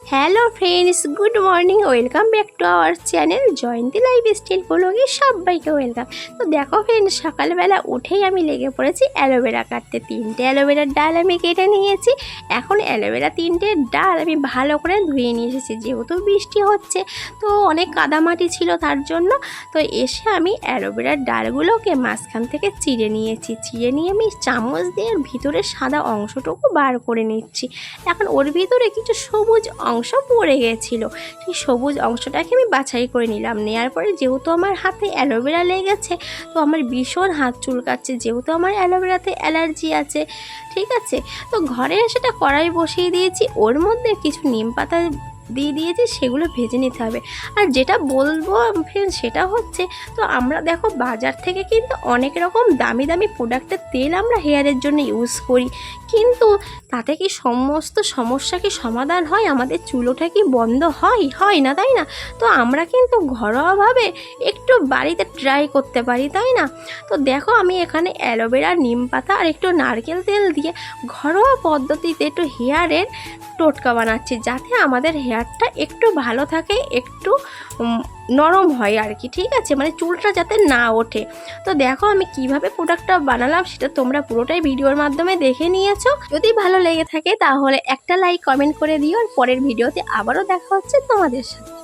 Hello friends, good morning, welcome back to our channel Jayanti lifestyle ব্লগে সবাইকে welcome. তো দেখো ফ্রেন্ডস, সকালবেলা উঠেই আমি লেগে পড়েছি অ্যালোভেরা কাটতে। 3টে অ্যালোভেরার ডাল আমি কেটে নিয়েছি। এখন অ্যালোভেরা 3টে ডাল আমি ভালো করে ধুয়ে নিয়ে এসেছি, যেহেতু বৃষ্টি হচ্ছে তো অনেক কাদামাটি ছিল তার জন্য। তো এসে আমি অ্যালোভেরার ডালগুলোকে মাঝখান থেকে চিড়ে নিয়েছি। চিড়ে নিয়ে আমি চামচ দিয়ে ভিতরে সাদা অংশটুকু বার করে নিচ্ছি। এখন ওর ভিতরে কিছু সবুজ অংশ পড়ে গেছিলো, সেই সবুজ অংশটাকে আমি বাছাই করে নিলাম। নেওয়ার পরে যেহেতু আমার হাতে অ্যালোভেরা লেগেছে তো আমার ভীষণ হাত চুলকাচ্ছে, যেহেতু আমার অ্যালোভেরাতে অ্যালার্জি আছে। ঠিক আছে, তো ঘরে সেটা কড়াই বসিয়ে দিয়েছি, ওর মধ্যে কিছু নিম পাতা দিয়ে দিয়েছি, সেগুলো ভেজে নিতে হবে। আর যেটা বলবো ফ্রেন্ড সেটা হচ্ছে, তো আমরা দেখো বাজার থেকে কিন্তু অনেক রকম দামি দামি প্রোডাক্টের তেল আমরা হেয়ারের জন্য ইউজ করি, কিন্তু তাতে কি সমস্ত সমস্যা কি সমাধান হয়? আমাদের চুল ওঠা কি বন্ধ হয় না, তাই না? তো আমরা কিন্তু ঘরোয়াভাবে একটু বাড়িতে ট্রাই করতে পারি, তাই না? তো দেখো আমি এখানে অ্যালোভেরা, নিম পাতা আর একটু নারকেল তেল দিয়ে ঘরোয়া পদ্ধতিতে একটু হেয়ারের টোটকা বানাচ্ছি, যাতে আমাদের হেয়ারটা একটু ভালো থাকে, একটু নরম হয় আর কি। ঠিক আছে, মানে চুলটা যাতে না ওঠে। তো দেখো আমি কিভাবে প্রোডাক্টটা বানালাম সেটা তোমরা পুরোটাই ভিডিওর মাধ্যমে দেখে নিয়েছো। যদি ভালো লেগে থাকে তাহলে একটা লাইক কমেন্ট করে দিও, আর পরের ভিডিওতে আবারও দেখা হচ্ছে তোমাদের সাথে।